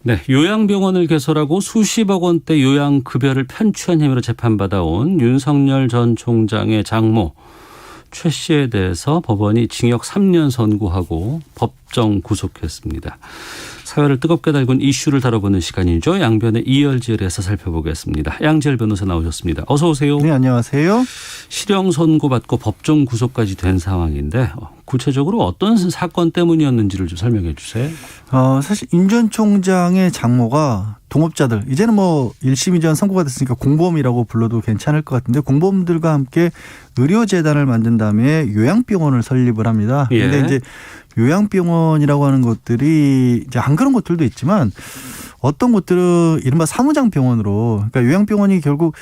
네, 요양병원을 개설하고 수십억 원대 요양급여를 편취한 혐의로 재판받아온 윤석열 전 총장의 장모 최 씨에 대해서 법원이 징역 3년 선고하고 법정 구속했습니다. 사회를 뜨겁게 달군 이슈를 다뤄보는 시간이죠. 양변의 이열지열에서 살펴보겠습니다. 양지열 변호사 나오셨습니다. 어서 오세요. 네, 안녕하세요. 실형 선고받고 법정 구속까지 된 상황인데 구체적으로 어떤 사건 때문이었는지를 좀 설명해 주세요. 사실 윤 전 총장의 장모가 동업자들, 이제는 뭐 1심 2전 선고가 됐으니까 공범이라고 불러도 괜찮을 것 같은데, 공범들과 함께 의료재단을 만든 다음에 요양병원을 설립을 합니다. 그런데 이제 요양병원이라고 하는 것들이 이제 안 그런 곳들도 있지만, 어떤 곳들은 이른바 사무장 병원으로, 그러니까 요양병원이 결국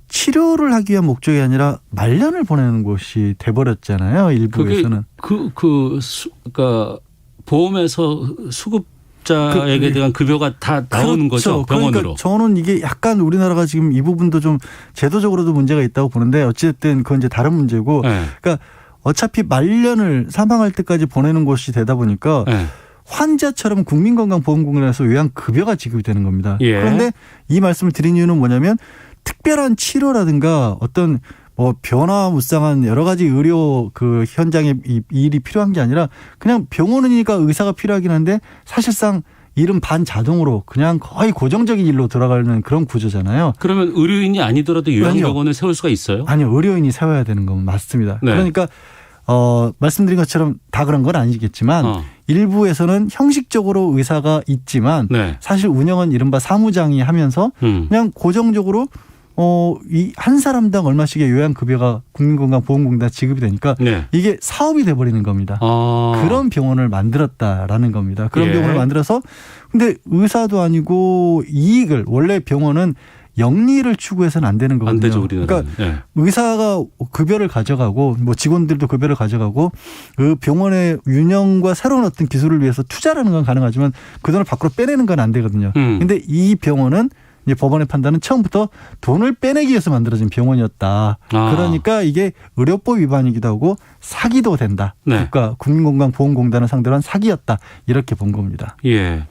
치료를 하기 위한 목적이 아니라 말년을 보내는 곳이 돼버렸잖아요. 일부에서는. 그러니까 보험에서 수급자에게 대한 급여가 다 나오는 거죠. 병원으로. 그러니까 저는 이게 약간 우리나라가 지금 이 부분도 좀 제도적으로도 문제가 있다고 보는데, 어쨌든 그건 이제 다른 문제고. 네. 그러니까 어차피 말년을 사망할 때까지 보내는 곳이 되다 보니까 네. 환자처럼 국민건강보험공단에서 요양급여가 지급이 되는 겁니다. 예. 그런데 이 말씀을 드린 이유는 뭐냐면, 특별한 치료라든가 어떤 뭐 변화무쌍한 여러 가지 의료 그 현장에 이 일이 필요한 게 아니라, 그냥 병원이니까 의사가 필요하긴 한데 사실상 일은 반자동으로 그냥 거의 고정적인 일로 돌아가는 그런 구조잖아요. 그러면 의료인이 아니더라도 요양병원을 세울 수가 있어요? 아니요. 의료인이 세워야 되는 건 맞습니다. 네. 그러니까 말씀드린 것처럼 다 그런 건 아니겠지만 일부에서는 형식적으로 의사가 있지만 네. 사실 운영은 이른바 사무장이 하면서 그냥 고정적으로 이 한 사람당 얼마씩의 요양급여가 국민건강보험공단 지급이 되니까 네. 이게 사업이 돼버리는 겁니다. 그런 병원을 만들었다라는 겁니다. 그런 병원을 만들어서, 근데 의사도 아니고 이익을, 원래 병원은 영리를 추구해서는 안 되는 거거든요. 안 되죠, 우리나라는. 그러니까 의사가 급여를 가져가고 뭐 직원들도 급여를 가져가고 그 병원의 운영과 새로운 어떤 기술을 위해서 투자라는 건 가능하지만 그 돈을 밖으로 빼내는 건 안 되거든요. 근데 이 병원은 이제 법원의 판단은 처음부터 돈을 빼내기 위해서 만들어진 병원이었다. 그러니까 이게 의료법 위반이기도 하고 사기도 된다. 네. 국민건강보험공단을 상대로 한 사기였다. 이렇게 본 겁니다. 예.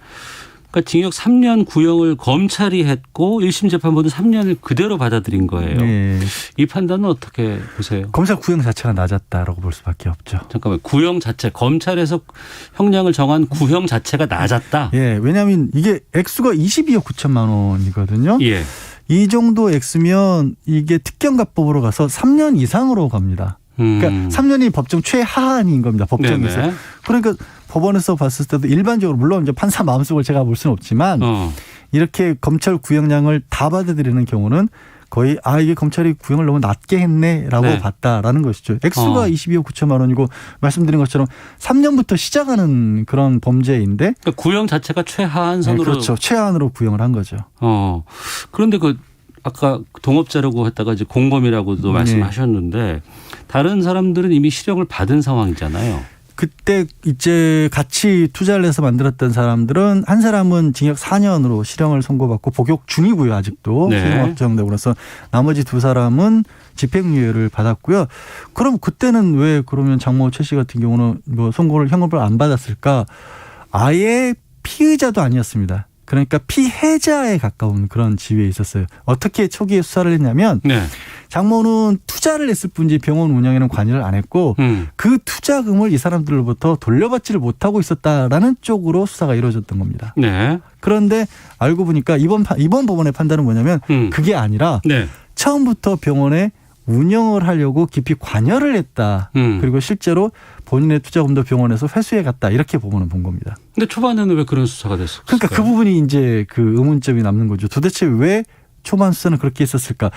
그러니까 징역 3년 구형을 검찰이 했고 1심 재판부는 3년을 그대로 받아들인 거예요. 네. 이 판단은 어떻게 보세요? 검찰 구형 자체가 낮았다라고 볼 수밖에 없죠. 잠깐만, 구형 자체, 검찰에서 형량을 정한 구형 자체가 낮았다? 예, 왜냐하면 이게 액수가 22억 9천만 원이거든요. 예. 이 정도 액수면 이게 특경가법으로 가서 3년 이상으로 갑니다. 그러니까 3년이 법정 최하한인 겁니다. 법정에서. 네네. 그러니까 법원에서 봤을 때도 일반적으로, 물론 이제 판사 마음속을 제가 볼 수는 없지만 이렇게 검찰 구형량을 다 받아들이는 경우는 거의 이게 검찰이 구형을 너무 낮게 했네라고 봤다라는 것이죠. 액수가 22억 9천만 원이고 말씀드린 것처럼 3년부터 시작하는 그런 범죄인데, 그러니까 구형 자체가 최하한 선으로. 네, 그렇죠. 최하한으로 구형을 한 거죠. 그런데 아까 동업자라고 했다가 이제 공범이라고도 말씀하셨는데 다른 사람들은 이미 실형을 받은 상황이잖아요. 그때 이제 같이 투자를 해서 만들었던 사람들은 한 사람은 징역 4년으로 실형을 선고받고 복역 중이고요. 아직도. 실형 확정되고, 그래서 나머지 두 사람은 집행유예를 받았고요. 그럼 그때는 왜 그러면 장모 최 씨 같은 경우는 뭐 선고를 형을 안 받았을까? 아예 피의자도 아니었습니다. 그러니까 피해자에 가까운 그런 지위에 있었어요. 어떻게 초기에 수사를 했냐면 장모는 투자를 했을 뿐이지 병원 운영에는 관여를 안 했고 그 투자금을 이 사람들로부터 돌려받지를 못하고 있었다라는 쪽으로 수사가 이루어졌던 겁니다. 네. 그런데 알고 보니까 이번 법원의 판단은 뭐냐면 그게 아니라 처음부터 병원에 운영을 하려고 깊이 관여를 했다. 그리고 실제로 본인의 투자금도 병원에서 회수해 갔다. 이렇게 법원은 본 겁니다. 근데 초반에는 왜 그런 수사가 됐을까요? 그러니까 그 부분이 이제 그 의문점이 남는 거죠. 도대체 왜 초반 수사는 그렇게 했었을까?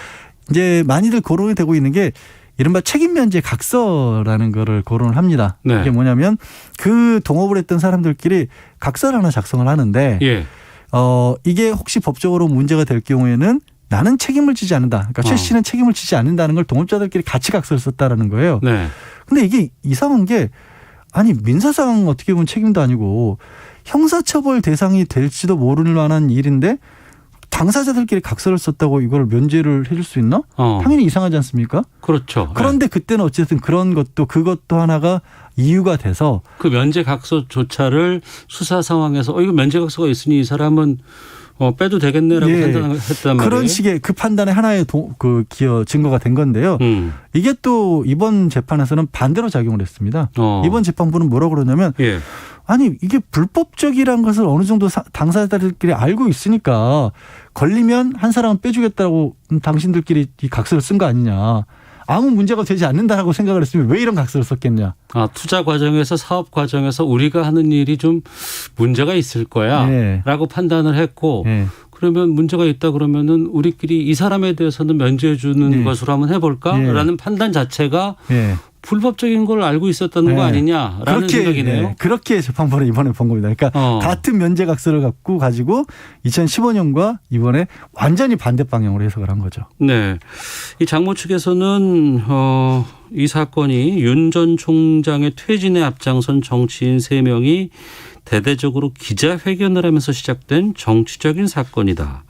이제 많이들 거론이 되고 있는 게 이른바 책임면제 각서라는 거를 거론을 합니다. 이게 뭐냐면 그 동업을 했던 사람들끼리 각서를 하나 작성을 하는데 이게 혹시 법적으로 문제가 될 경우에는 나는 책임을 지지 않는다. 그러니까 최 씨는 책임을 지지 않는다는 걸 동업자들끼리 같이 각서를 썼다라는 거예요. 근데 이게 이상한 게, 아니 민사상 어떻게 보면 책임도 아니고 형사처벌 대상이 될지도 모를 만한 일인데 당사자들끼리 각서를 썼다고 이걸 면죄를 해줄 수 있나? 당연히 이상하지 않습니까? 그렇죠. 그런데 그때는 어쨌든 그것도 하나가 이유가 돼서 그 면죄 각서조차를 수사 상황에서 이거 면죄 각서가 있으니 이 사람은 빼도 되겠네라고 판단했단 말이에요. 그런 식의 그 판단의 하나의 증거가 된 건데요. 이게 또 이번 재판에서는 반대로 작용을 했습니다. 이번 재판부는 뭐라고 그러냐면 아니 이게 불법적이라는 것을 어느 정도 당사자들끼리 알고 있으니까 걸리면 한 사람은 빼주겠다고 당신들끼리 이 각서를 쓴 거 아니냐. 아무 문제가 되지 않는다라고 생각을 했으면 왜 이런 각서를 썼겠냐. 투자 과정에서 사업 과정에서 우리가 하는 일이 좀 문제가 있을 거야 라고 판단을 했고 그러면 문제가 있다 그러면은 우리끼리 이 사람에 대해서는 면제해 주는 것으로 한번 해볼까라는 판단 자체가 불법적인 걸 알고 있었다는 거 아니냐라는 생각이네요. 그렇게 재판부는 이번에 본 겁니다. 그러니까 같은 면제 각서를 가지고 2015년과 이번에 완전히 반대 방향으로 해석을 한 거죠. 네, 이 장모 측에서는 이 사건이 윤 전 총장의 퇴진에 앞장선 정치인 3명이 대대적으로 기자회견을 하면서 시작된 정치적인 사건이다.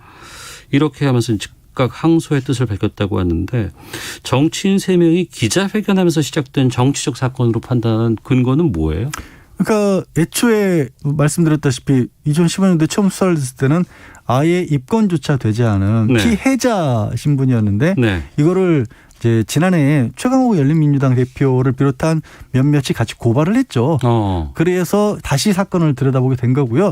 이렇게 하면서 각각 항소의 뜻을 밝혔다고 하는데 정치인 3명이 기자회견하면서 시작된 정치적 사건으로 판단한 근거는 뭐예요? 그러니까 애초에 말씀드렸다시피 2015년도에 처음 수사를 했을 때는 아예 입건조차 되지 않은 피해자 신분이었는데 이거를 이제 지난해 최강욱 열린민주당 대표를 비롯한 몇몇이 같이 고발을 했죠. 그래서 다시 사건을 들여다보게 된 거고요.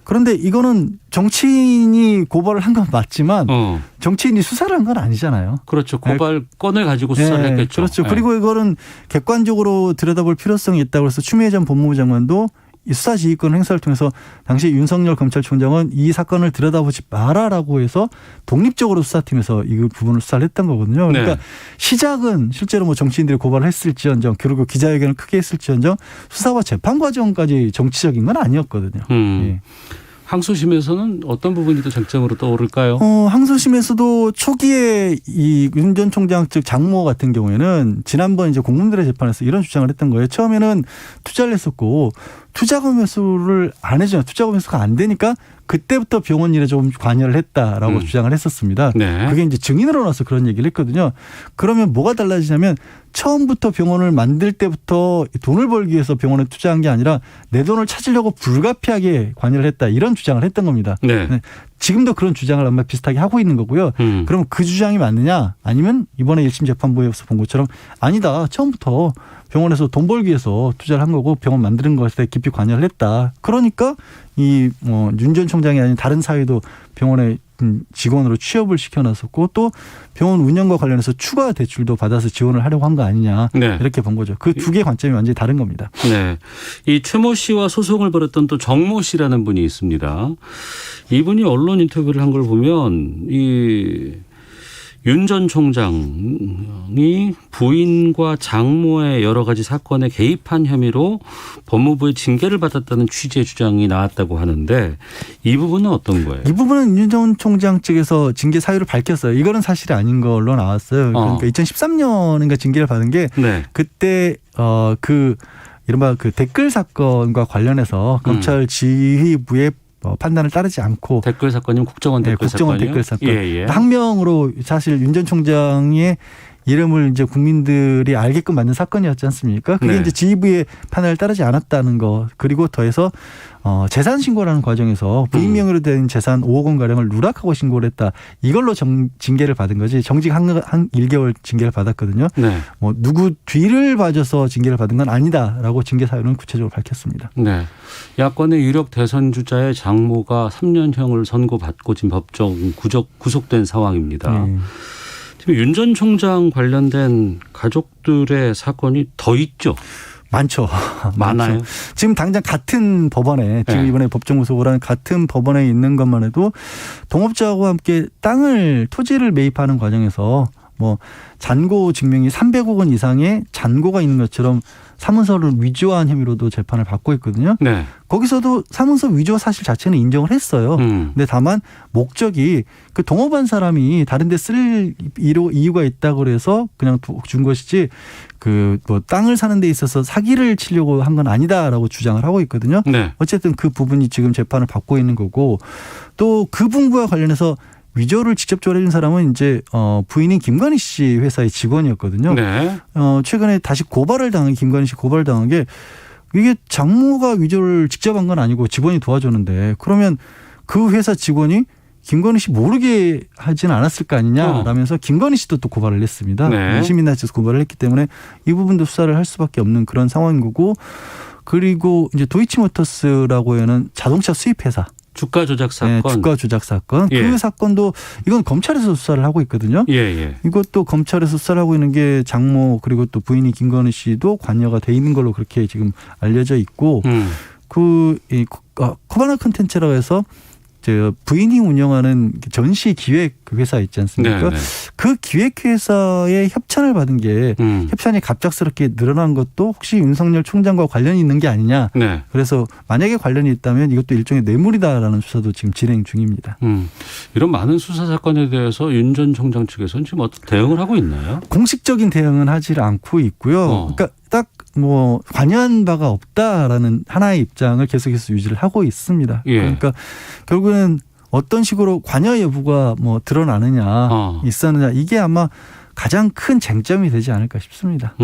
그런데 이거는 정치인이 고발을 한 건 맞지만 정치인이 수사를 한 건 아니잖아요. 그렇죠. 고발 건을 가지고 수사를 했겠죠. 그렇죠. 그리고 이거는 객관적으로 들여다볼 필요성이 있다고 해서 추미애 전 법무부 장관도 이 수사지휘권 행사를 통해서 당시 윤석열 검찰총장은 이 사건을 들여다보지 마라라고 해서 독립적으로 수사팀에서 이 부분을 수사를 했던 거거든요. 그러니까 시작은 실제로 뭐 정치인들이 고발을 했을지언정 그리고 기자회견을 크게 했을지언정 수사와 재판 과정까지 정치적인 건 아니었거든요. 항소심에서는 어떤 부분이 또 쟁점으로 떠오를까요? 항소심에서도 초기에 이 윤 전 총장 측 장모 같은 경우에는 지난번 이제 공무원들의 재판에서 이런 주장을 했던 거예요. 처음에는 투자를 했었고 투자금 회수를 안 해줘요. 투자금 회수가 안 되니까 그때부터 병원 일에 좀 관여를 했다라고 주장을 했었습니다. 그게 이제 증인으로 나서 그런 얘기를 했거든요. 그러면 뭐가 달라지냐면 처음부터 병원을 만들 때부터 돈을 벌기 위해서 병원에 투자한 게 아니라 내 돈을 찾으려고 불가피하게 관여를 했다. 이런 주장을 했던 겁니다. 지금도 그런 주장을 아마 비슷하게 하고 있는 거고요. 그럼 그 주장이 맞느냐 아니면 이번에 1심 재판부에서 본 것처럼 아니다. 처음부터 병원에서 돈 벌기 위해서 투자를 한 거고 병원 만드는 것에 깊이 관여를 했다. 그러니까 이 윤 전 총장이 아닌 다른 사회도 병원에 직원으로 취업을 시켜놨었고 또 병원 운영과 관련해서 추가 대출도 받아서 지원을 하려고 한 거 아니냐 이렇게 본 거죠. 그 두 개의 관점이 완전히 다른 겁니다. 이 최모 씨와 소송을 벌였던 또 정모 씨라는 분이 있습니다. 이분이 언론 인터뷰를 한 걸 보면 이 윤 전 총장이 부인과 장모의 여러 가지 사건에 개입한 혐의로 법무부의 징계를 받았다는 취지의 주장이 나왔다고 하는데 이 부분은 어떤 거예요? 이 부분은 윤 전 총장 측에서 징계 사유를 밝혔어요. 이거는 사실이 아닌 걸로 나왔어요. 그러니까 2013년인가 징계를 받은 게 그때 이른바 그 댓글 사건과 관련해서 검찰 지휘부의 판단을 따르지 않고 댓글 사건이면 국정원 댓글 국정원 댓글 사건. 항명으로 사실 윤 전 총장의 이름을 이제 국민들이 알게끔 만든 사건이었지 않습니까? 그게 이제 지휘부의 판단을 따르지 않았다는 거. 그리고 더해서 재산 신고라는 과정에서 부인 명의로 된 재산 5억 원 가량을 누락하고 신고를 했다. 이걸로 징계를 받은 거지. 정직 한 1개월 징계를 받았거든요. 뭐 누구 뒤를 봐줘서 징계를 받은 건 아니다라고 징계 사유는 구체적으로 밝혔습니다. 야권의 유력 대선 주자의 장모가 3년형을 선고받고 지금 법정 구속된 상황입니다. 지금 윤 전 총장 관련된 가족들의 사건이 더 있죠? 많죠. 많아요. 지금 당장 같은 법원에 지금 이번에 법정 구속을 한 같은 법원에 있는 것만 해도 동업자하고 함께 토지를 매입하는 과정에서 뭐 잔고 증명이 300억 원 이상의 잔고가 있는 것처럼 사문서를 위조한 혐의로도 재판을 받고 있거든요. 네. 거기서도 사문서 위조 사실 자체는 인정을 했어요. 근데 다만 목적이 그 동업한 사람이 다른 데 쓸 이유가 있다고 그래서 그냥 준 것이지 그 뭐 땅을 사는 데 있어서 사기를 치려고 한 건 아니다라고 주장을 하고 있거든요. 네. 어쨌든 그 부분이 지금 재판을 받고 있는 거고 또 그 부분과 관련해서 위조를 직접적으로 해준 사람은 이제 부인인 김건희 씨 회사의 직원이었거든요. 네. 최근에 다시 김건희 씨 고발당한 게 이게 장모가 위조를 직접 한 건 아니고 직원이 도와줬는데 그러면 그 회사 직원이 김건희 씨 모르게 하진 않았을 거 아니냐라면서 김건희 씨도 또 고발을 했습니다. 네. 시민단체에서 고발을 했기 때문에 이 부분도 수사를 할 수밖에 없는 그런 상황인 거고 그리고 이제 도이치모터스라고 하는 자동차 수입 회사. 주가 조작 사건. 네, 주가 조작 사건. 예. 그 사건도 이건 검찰에서 수사를 하고 있거든요. 예. 이것도 검찰에서 수사를 하고 있는 게 장모 그리고 또 부인이 김건희 씨도 관여가 돼 있는 걸로 그렇게 지금 알려져 있고 코바나 컨텐츠라고 해서 부인이 운영하는 전시 기획 회사 있지 않습니까? 네. 그 기획회사의 협찬을 받은 게 협찬이 갑작스럽게 늘어난 것도 혹시 윤석열 총장과 관련이 있는 게 아니냐. 네. 그래서 만약에 관련이 있다면 이것도 일종의 뇌물이다라는 수사도 지금 진행 중입니다. 이런 많은 수사 사건에 대해서 윤 전 총장 측에서는 지금 어떤 대응을 하고 있나요? 공식적인 대응은 하지 않고 있고요. 그러니까 딱 관여한 바가 없다라는 하나의 입장을 계속해서 유지를 하고 있습니다. 예. 그러니까 결국은 어떤 식으로 관여 여부가 드러나느냐 있었느냐 이게 아마 가장 큰 쟁점이 되지 않을까 싶습니다.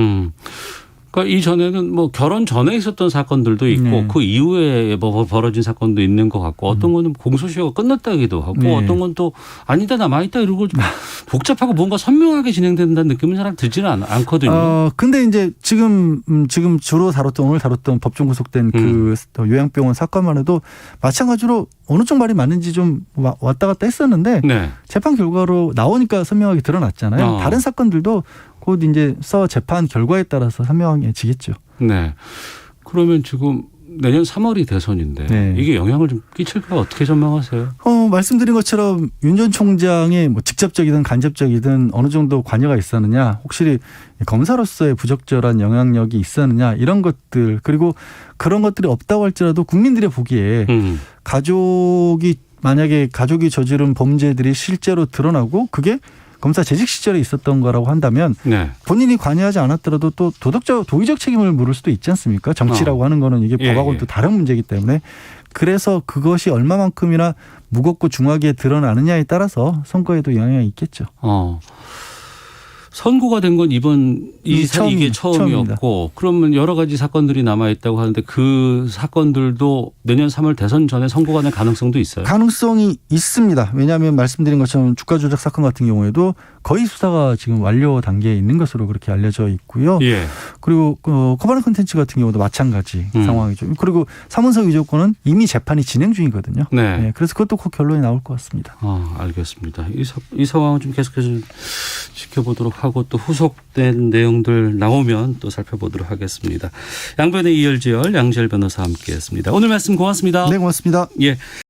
그러니까 이전에는 결혼 전에 있었던 사건들도 있고 네. 그 이후에 벌어진 사건도 있는 것 같고 어떤 거는 공소시효가 끝났다기도 하고 네. 어떤 건 또 아니다 남아있다 이러고 좀 복잡하고 뭔가 선명하게 진행된다는 느낌은 잘 들지는 않거든요. 근데 이제 지금 주로 오늘 다뤘던 법정 구속된 그 요양병원 사건만 해도 마찬가지로 어느 쪽 말이 맞는지 좀 왔다 갔다 했었는데 네. 재판 결과로 나오니까 선명하게 드러났잖아요. 다른 사건들도 곧 이제 재판 결과에 따라서 선명해지겠죠. 네. 그러면 지금 내년 3월이 대선인데 네. 이게 영향을 좀 끼칠까 어떻게 전망하세요? 말씀드린 것처럼 윤 전 총장의 직접적이든 간접적이든 어느 정도 관여가 있었느냐, 혹시 검사로서의 부적절한 영향력이 있었느냐 이런 것들 그리고 그런 것들이 없다고 할지라도 국민들이 보기에 만약에 가족이 저지른 범죄들이 실제로 드러나고 그게 검사 재직 시절에 있었던 거라고 한다면 네. 본인이 관여하지 않았더라도 또 도의적 책임을 물을 수도 있지 않습니까? 정치라고 하는 거는 이게 법하고는 또 다른 문제이기 때문에 그래서 그것이 얼마만큼이나 무겁고 중하게 드러나느냐에 따라서 선거에도 영향이 있겠죠. 선고가 된 건 이게 처음이었고 처음입니다. 그러면 여러 가지 사건들이 남아있다고 하는데 그 사건들도 내년 3월 대선 전에 선고가 될 가능성도 있어요? 가능성이 있습니다. 왜냐하면 말씀드린 것처럼 주가 조작 사건 같은 경우에도 거의 수사가 지금 완료 단계에 있는 것으로 그렇게 알려져 있고요. 예. 그리고 코바나 콘텐츠 같은 경우도 마찬가지 상황이죠. 그리고 사문서 위조건은 이미 재판이 진행 중이거든요. 네. 네, 그래서 그것도 곧 결론이 나올 것 같습니다. 알겠습니다. 이 상황은 좀 계속해서 지켜보도록 하고 또 후속된 내용들 나오면 또 살펴보도록 하겠습니다. 양변의 이열지열 양지열 변호사와 함께했습니다. 오늘 말씀 고맙습니다. 네, 고맙습니다. 예.